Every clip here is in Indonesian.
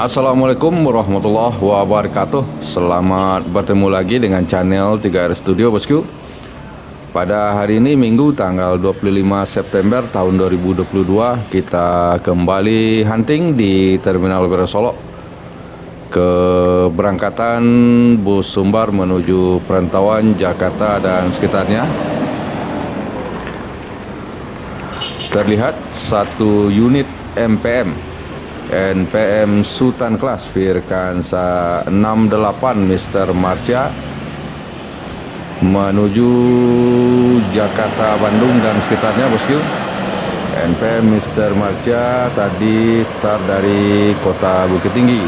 Assalamualaikum warahmatullahi wabarakatuh. Selamat bertemu lagi dengan channel 3R Studio bosku. Pada hari ini Minggu tanggal 25 September tahun 2022, kita kembali hunting di Terminal Beras Solok. Keberangkatan bus Sumbar menuju perantauan Jakarta dan sekitarnya. Terlihat satu unit NPM Sultan Class Firkansa 68 Mr. Marcia menuju Jakarta, Bandung dan sekitarnya bosku. NPM Mr. Marcia tadi start dari kota Bukit Tinggi.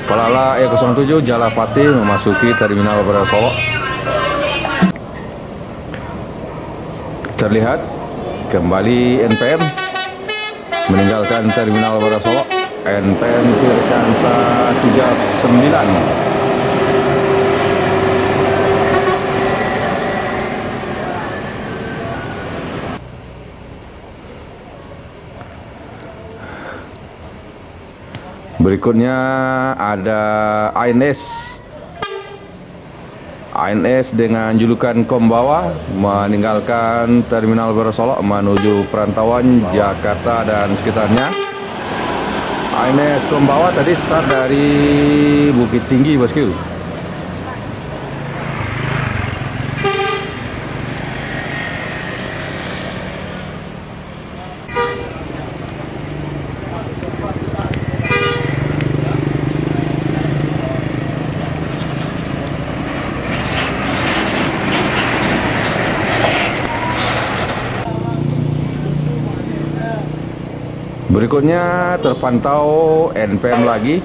Palala E07 Jalapati memasuki Terminal Beras Solok. Terlihat kembali NPM meninggalkan Terminal Beras Solok. NPM Firkansa 39. Berikutnya ada ANS dengan julukan Kombawa meninggalkan Terminal Beras Solok menuju perantauan Jakarta dan sekitarnya. ANS Kombawa tadi start dari Bukit Tinggi bosku. Berikutnya terpantau NPM lagi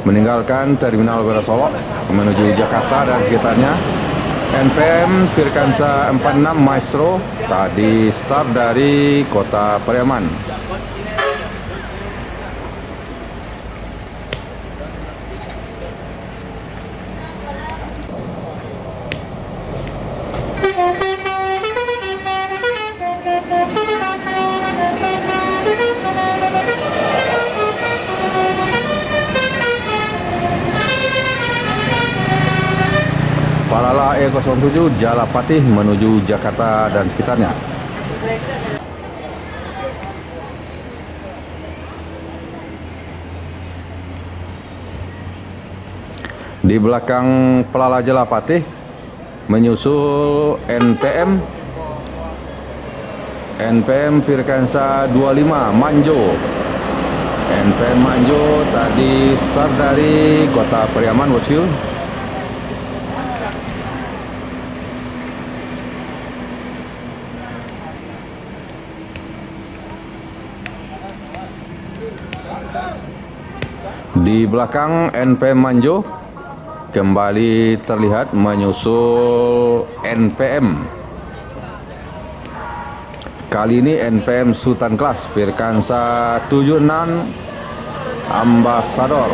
meninggalkan Terminal Beras Solok menuju Jakarta dan sekitarnya. NPM Firkansa 46 Maestro tadi start dari kota Pariaman. Palala E07 Jalapati menuju Jakarta dan sekitarnya. Di belakang Palala Jalapati menyusul NPM Firkansa 25 Manjo. NPM Manjo tadi start dari kota Pariaman bosku. Di belakang NPM Manjo kembali terlihat menyusul NPM. Kali ini NPM Sultan Class Firkansa 76 Ambassador.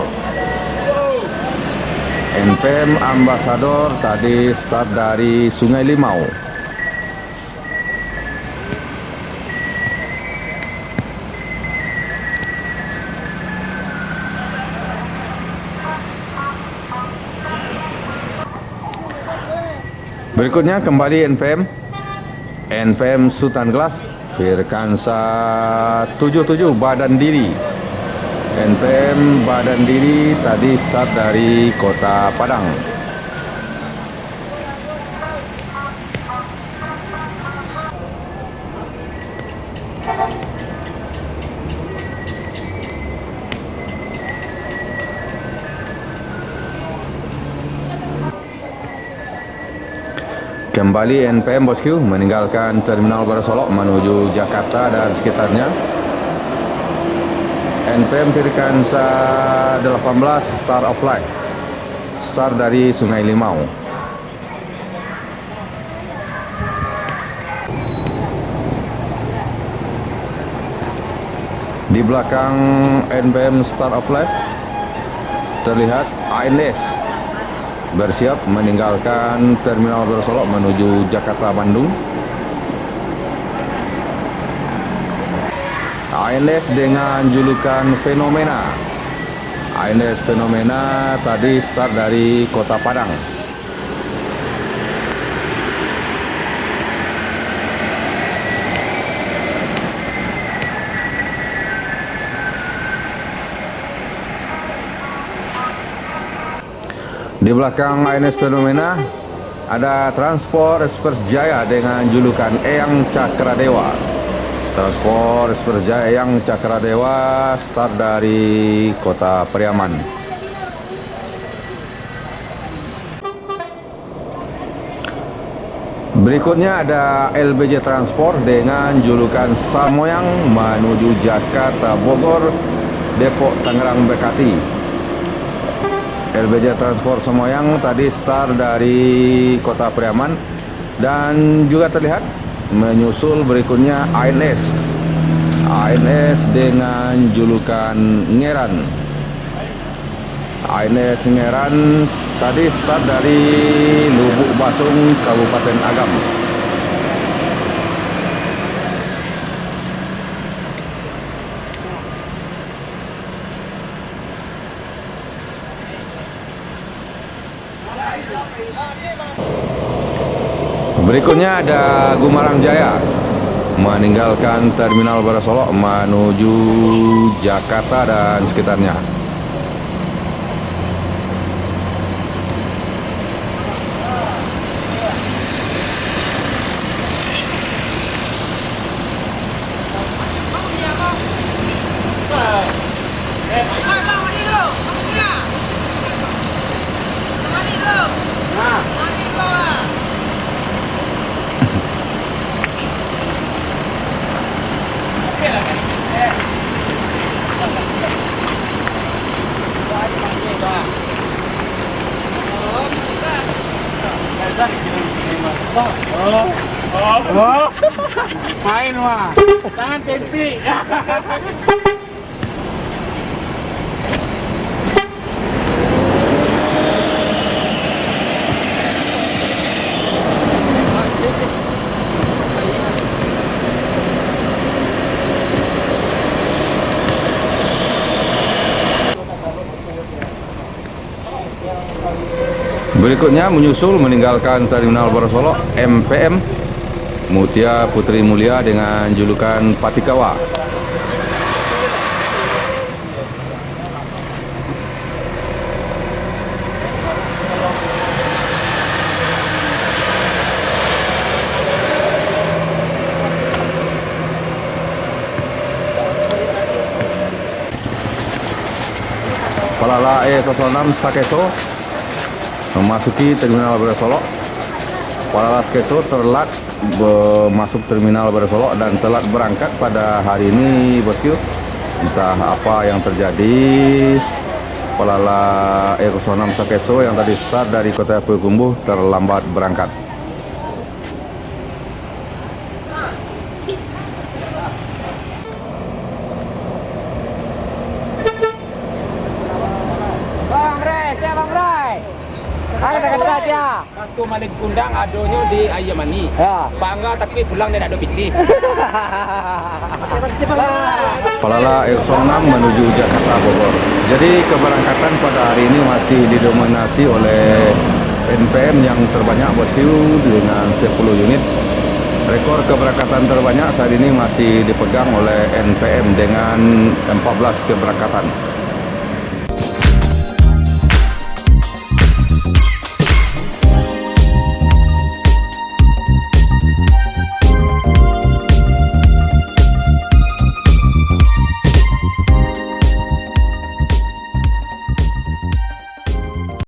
NPM Ambassador tadi start dari Sungai Limau. Berikutnya kembali NPM Sultan Class Firkansa 77 Badan Diri. NPM Badan Diri tadi start dari kota Padang. Kembali NPM bosku meninggalkan Terminal Beras Solok menuju Jakarta dan sekitarnya. NPM Firkansa 18 Star of Light start dari Sungai Limau. Di belakang NPM Star of Life terlihat ANS bersiap meninggalkan Terminal Barasolok menuju Jakarta Bandung. ANS dengan julukan Fenomena. ANS Fenomena tadi start dari Kota Padang. Di belakang ANS Fenomena ada Transport Express Jaya dengan julukan Eyang Cakradewa. Transport Express Jaya Eyang Cakradewa start dari Kota Priaman. Berikutnya ada LBJ Transport dengan julukan Samoyang menuju Jakarta Bogor, Depok, Tangerang, Bekasi. LBJ Transport Samoyang tadi start dari Kota Priaman, dan juga terlihat menyusul berikutnya ANS dengan julukan Ngeran. ANS Ngeran tadi start dari Lubuk Basung, Kabupaten Agam. Berikutnya ada Gumarang Jaya meninggalkan Terminal Barasolok menuju Jakarta dan sekitarnya. Main mah, tangan tempi. Berikutnya menyusul meninggalkan Terminal Barasolok MPM Mutia Putri Mulia dengan julukan Patikawa. Palala E06 Sakeso memasuki Terminal Barasolok. Palala Sakeso telat masuk Terminal Barasolok dan telat berangkat pada hari ini, bosku. Entah apa yang terjadi, Palala E06 Sakeso yang tadi start dari Kota Payakumbuh terlambat berangkat. Bang Ray, siapa Bang Ray? Ada dekat saja. Waktu maling kundang adonyo di Ayamani. Ya. Bangga tapi pulang dan ada piti. Palala E06 menuju Jakarta Bogor. Jadi keberangkatan pada hari ini masih didominasi oleh NPM yang terbanyak, bosku, dengan 10 unit. Rekor keberangkatan terbanyak saat ini masih dipegang oleh NPM dengan 14 keberangkatan.